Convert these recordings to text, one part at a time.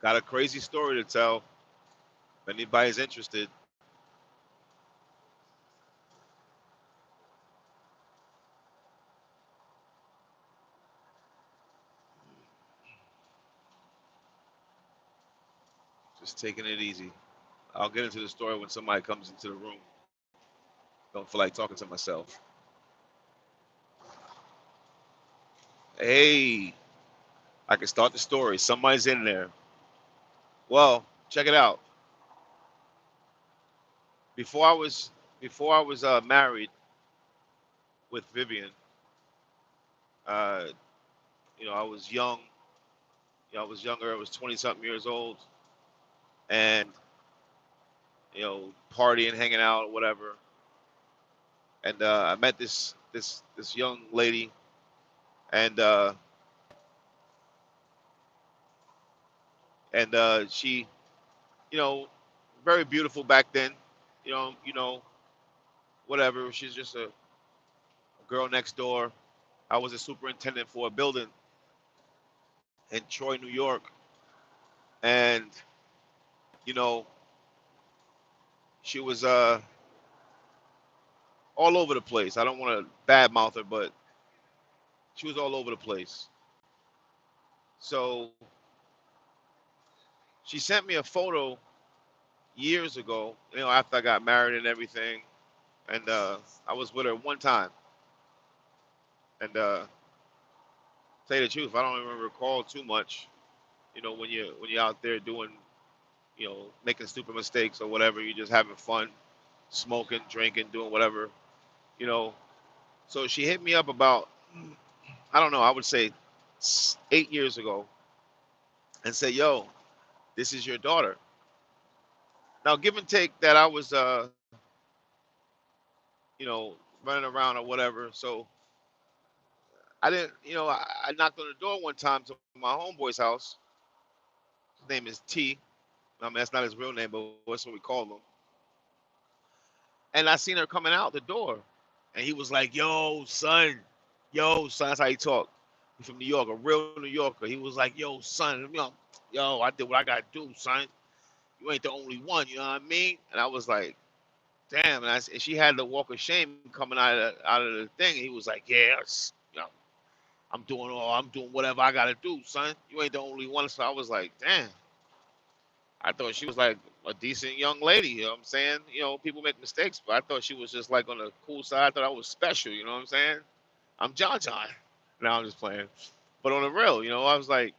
Got a crazy story to tell. If anybody's interested, just taking it easy. I'll get into the story when somebody comes into the room. Don't feel like talking to myself. Hey, I can start the story. Somebody's in there. Well, check it out. Before I was before I was married with Vivian, uh, I was young. I was younger. I was 20 something years old, and partying, hanging out, whatever. And I met this young lady, and she, you know, very beautiful back then. Whatever. She's just a girl next door. I was a superintendent for a building in Troy, New York, and you know, she was all over the place. I don't want to badmouth her, but she was all over the place. So she sent me a photo years ago, after I got married and everything, and I was with her one time. And tell you the truth, I don't even recall too much. When you're out there doing, making stupid mistakes or whatever, you're just having fun, smoking, drinking, doing whatever, you know. So she hit me up about, I don't know, I would say 8 years ago, and say, "Yo, this is your daughter." Now, give and take that I was, you know, running around or whatever. So I didn't, I knocked on the door one time to my homeboy's house. His name is T. I mean, that's not his real name, but that's what we call him. And I seen her coming out the door, and he was like, yo, son." That's how he talked. He's from New York, a real New Yorker. He was like, "Yo, son, yo, I did what I gotta do, son. You ain't the only one." You know what I mean? And I was like, "Damn!" And she had the walk of shame coming out of the thing. And he was like, "Yeah, I'm doing whatever I gotta do, son. You ain't the only one." So I was like, "Damn." I thought she was like a decent young lady. You know what I'm saying? People make mistakes, but I thought she was just like on the cool side. I thought I was special. You know what I'm saying? I'm John John. Now I'm just playing. But on the real, I was like,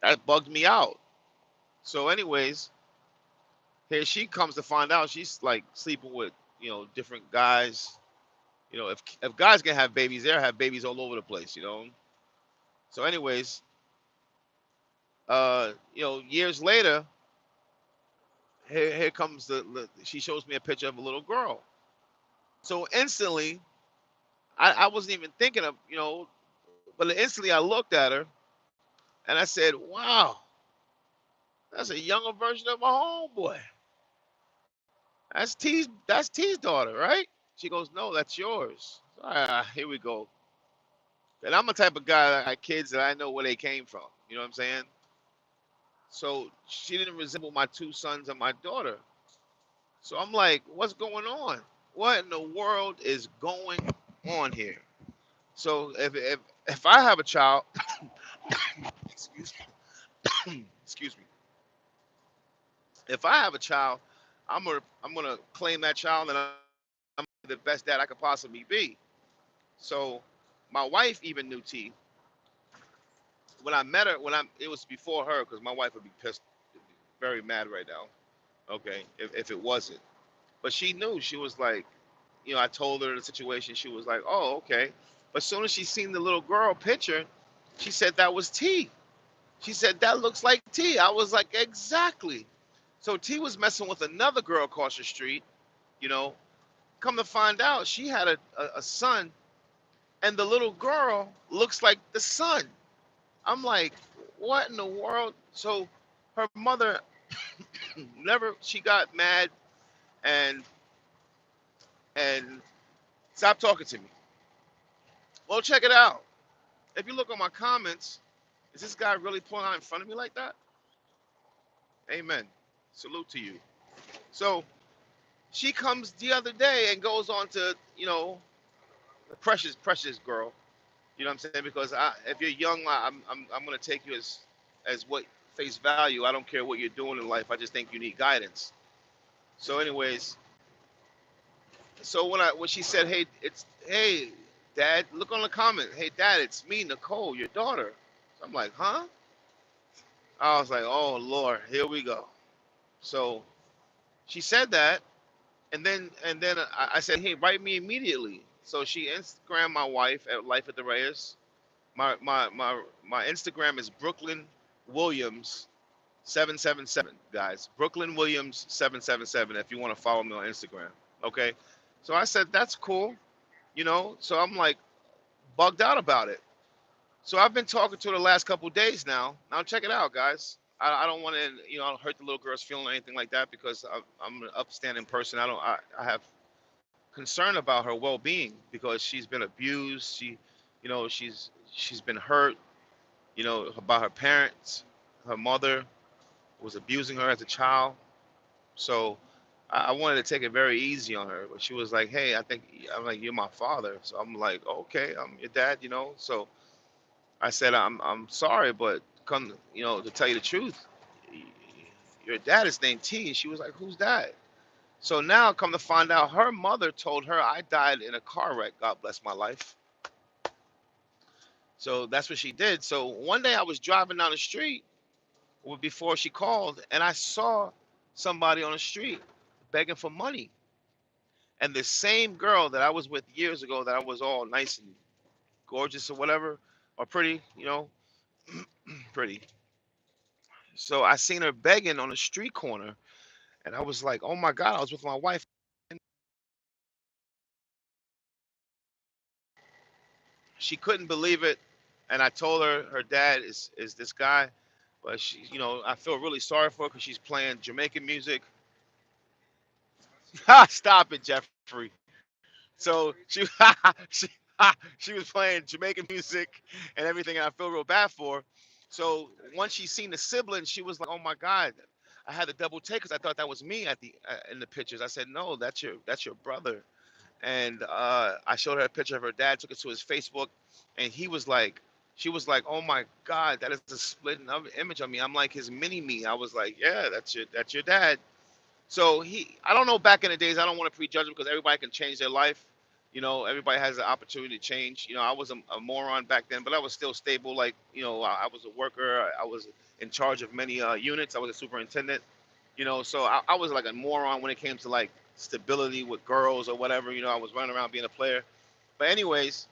that bugged me out. So, anyways, here she comes to find out she's like sleeping with, different guys. If guys can have babies, they'll have babies all over the place. So, anyways, years later, here comes she shows me a picture of a little girl. So instantly, I wasn't even thinking of, but instantly I looked at her and I said, "Wow, that's a younger version of my homeboy. That's T's daughter, right?" She goes, "No, that's yours." Here we go. And I'm the type of guy that got kids that I know where they came from. You know what I'm saying? So she didn't resemble my two sons and my daughter. So I'm like, what's going on? What in the world is going on here? So if I have a child, excuse me, excuse me, if I have a child, I'm gonna claim that child, and I'm the best dad I could possibly be. So my wife even knew T. When I met her, it was before her, because my wife would be pissed, very mad right now. Okay, if it wasn't, but she knew. She was like, I told her the situation. She was like, "Oh, okay." But as soon as she seen the little girl picture, she said that was T. She said that looks like T. I was like, exactly. So T was messing with another girl across the street. You know, come to find out, she had a son, and the little girl looks like the son. I'm like, what in the world? So her mother never, she got mad and and stopped talking to me. Well, check it out. If you look on my comments, is this guy really pulling out in front of me like that? Amen. Salute to you. So she comes the other day and goes on to, the precious girl. You know what I'm saying? Because if you're young, I'm gonna take you as what face value. I don't care what you're doing in life. I just think you need guidance. So, anyways, so when she said, hey, Dad, look on the comment. Hey, Dad, it's me, Nicole, your daughter. I'm like, huh? I was like, oh Lord, here we go. So she said that, and then I said, hey, write me immediately. So she Instagrammed my wife at Life at the Reyes. My Instagram is Brooklyn Williams 777, guys. Brooklyn Williams 777. If you want to follow me on Instagram, okay. So I said that's cool, So I'm like bugged out about it. So I've been talking to her the last couple of days now. Now check it out, guys. I don't want to, hurt the little girl's feeling or anything like that because I'm an upstanding person. I have concern about her well-being because she's been abused. She's been hurt, by her parents. Her mother was abusing her as a child. So I wanted to take it very easy on her, but she was like, "Hey, I'm like, you're my father." So I'm like, "Okay, I'm your dad." So I said, "I'm sorry, but come, to tell you the truth, your dad is named T." And she was like, "Who's that?" So now, come to find out, her mother told her I died in a car wreck. God bless my life. So that's what she did. So one day I was driving down the street before she called, and I saw somebody on the street begging for money. And the same girl that I was with years ago, that I was all nice and gorgeous or whatever, or pretty, pretty. So I seen her begging on a street corner, and I was like, oh my God, I was with my wife. She couldn't believe it. And I told her her dad is this guy. But I feel really sorry for her because she's playing Jamaican music. Stop it, Jeffrey. So she she was playing Jamaican music and everything, and I feel real bad for her. So once she seen the siblings, she was like, "Oh my God!" I had to double take because I thought that was me at the in the pictures. I said, "No, that's your brother." And I showed her a picture of her dad. Took it to his Facebook, and she was like, "Oh my God, that is a split image of me." I'm like his mini me. I was like, "Yeah, that's your dad." So I don't know. Back in the days, I don't want to prejudge him because everybody can change their life. Everybody has the opportunity to change. I was a moron back then, but I was still stable. Like, I was a worker. I was in charge of many units. I was a superintendent. So I was like a moron when it came to like stability with girls or whatever. I was running around being a player. But anyways,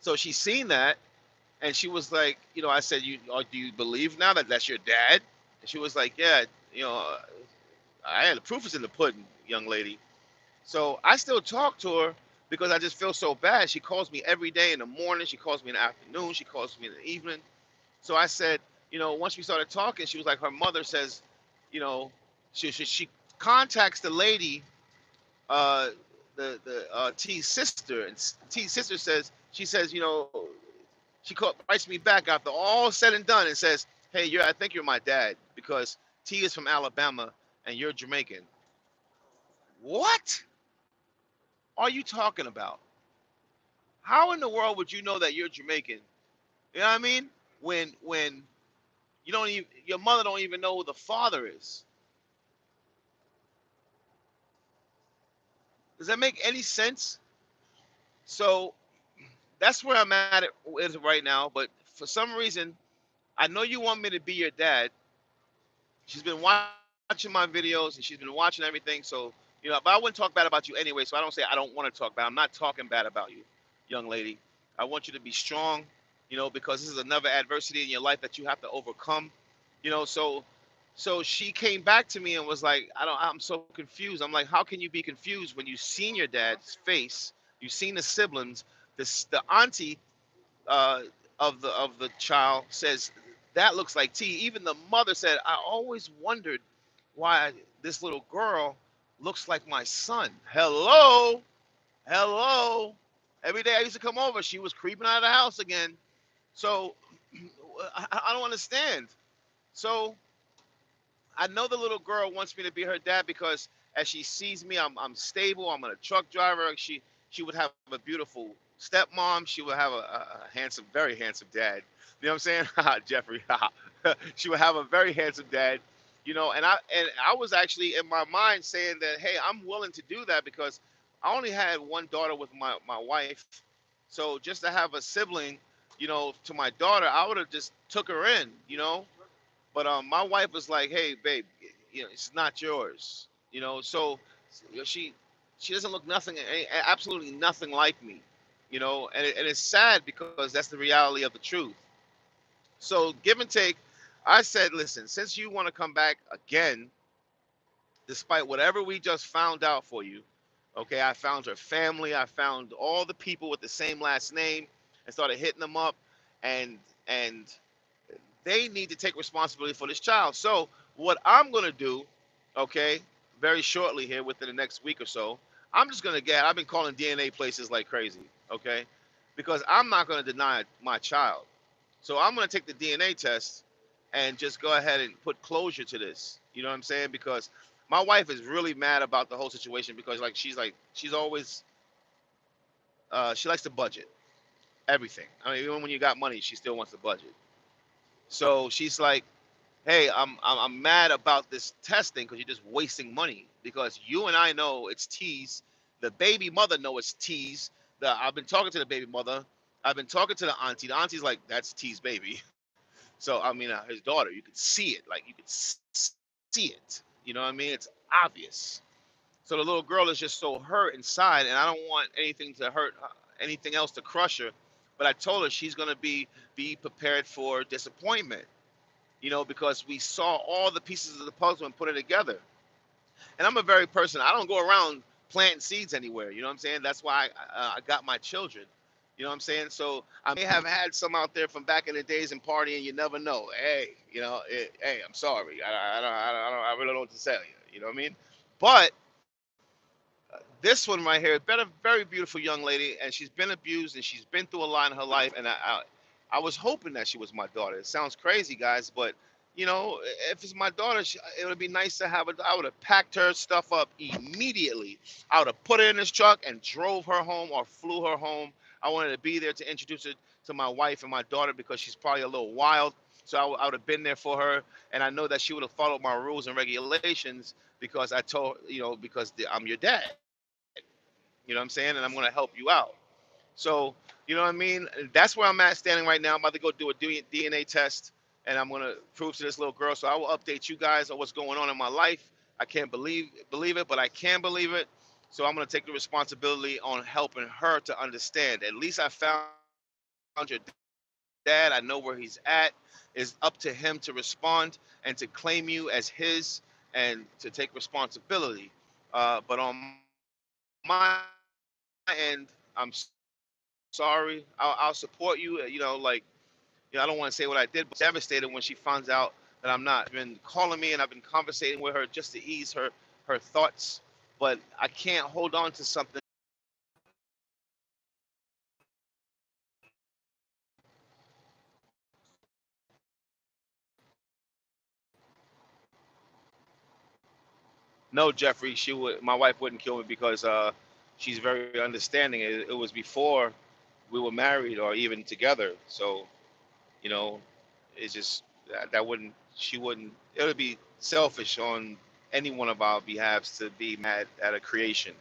so she seen that and she was like, I said, do you believe now that that's your dad? And she was like, yeah, you know, I had the proof is in the pudding, young lady. So I still talk to her because I just feel so bad. She calls me every day in the morning. She calls me in the afternoon. She calls me in the evening. So I said, once we started talking, she was like, her mother says, you know, she contacts the lady, uh, the T's sister, and T's sister says, she says, writes me back after all said and done and says, hey, I think you're my dad because T is from Alabama and you're Jamaican. What are you talking about? How in the world would you know that you're Jamaican? You know what I mean? When you don't even your mother don't even know who the father is. Does that make any sense? So that's where I'm at it is right now. But for some reason, I know you want me to be your dad. She's been watching my videos and she's been watching everything. So but I wouldn't talk bad about you anyway. So I don't say I don't want to talk bad. I'm not talking bad about you, young lady. I want you to be strong. Because this is another adversity in your life that you have to overcome. So she came back to me and was like, I'm so confused. I'm like, how can you be confused when you seen your dad's face, you seen the siblings, the auntie uh, of the child says that looks like T. Even the mother said, I always wondered why this little girl looks like my son. Hello, hello. Every day I used to come over, she was creeping out of the house again. So I don't understand. So I know the little girl wants me to be her dad because as she sees me, I'm stable. I'm a truck driver. She would have a beautiful stepmom. She would have a handsome, very handsome dad. You know what I'm saying, Jeffrey? She would have a very handsome dad. And I was actually in my mind saying that, hey, I'm willing to do that because I only had one daughter with my wife. So just to have a sibling, to my daughter, I would have just took her in. But my wife was like, "Hey, babe, it's not yours." So she doesn't look nothing, absolutely nothing like me. And it's sad because that's the reality of the truth. So give and take. I said, listen, since you want to come back again, despite whatever we just found out for you, okay, I found her family, I found all the people with the same last name, and started hitting them up, and they need to take responsibility for this child. So what I'm gonna do, okay, very shortly here within the next week or so, I'm just gonna get. I've been calling DNA places like crazy, okay, because I'm not gonna deny my child. So I'm gonna take the DNA test and just go ahead and put closure to this. You know what I'm saying? Because my wife is really mad about the whole situation because she's always she likes to budget everything. I mean, even when you got money, she still wants to budget. So she's like, hey, I'm mad about this testing because you're just wasting money. Because you and I know it's tease. The baby mother know it's tease. I've been talking to the baby mother. I've been talking to the auntie. The auntie's like, that's T's baby. So I mean, his daughter. You could see it. Like you could see it. You know what I mean? It's obvious. So the little girl is just so hurt inside, and I don't want anything to hurt, anything else to crush her. But I told her she's gonna be prepared for disappointment, because we saw all the pieces of the puzzle and put it together. And I'm a very person. I don't go around planting seeds anywhere. You know what I'm saying? That's why I got my children. You know what I'm saying? So I may have had some out there from back in the days and partying. You never know. Hey, hey, I'm sorry. I really don't know what to tell you. You know what I mean? But this one right here, been a very beautiful young lady, and she's been abused, and she's been through a lot in her life. And I was hoping that she was my daughter. It sounds crazy, guys, but if it's my daughter, it would be nice to have her. I would have packed her stuff up immediately. I would have put her in this truck and drove her home or flew her home. I wanted to be there to introduce her to my wife and my daughter because she's probably a little wild. So I would have been there for her, and I know that she would have followed my rules and regulations because I told because I'm your dad. You know what I'm saying? And I'm going to help you out. So, you know what I mean? That's where I'm at standing right now. I'm about to go do a DNA test, and I'm going to prove to this little girl. So I will update you guys on what's going on in my life. I can't believe it, but I can believe it. So I'm going to take the responsibility on helping her to understand. At least I found your dad. I know where he's at. It's up to him to respond and to claim you as his and to take responsibility. But on my end, I'm sorry. I'll support you. I don't want to say what I did, but I was devastated when she finds out that I'm not. She's been calling me and I've been conversating with her just to ease her thoughts. But I can't hold on to something that I know for a fact is going to kill me. No, Jeffrey, she would. My wife wouldn't kill me because she's very understanding. It was before we were married or even together. So you know, it's just that wouldn't. She wouldn't. It would be selfish on any one of our behalves to be mad at a creation.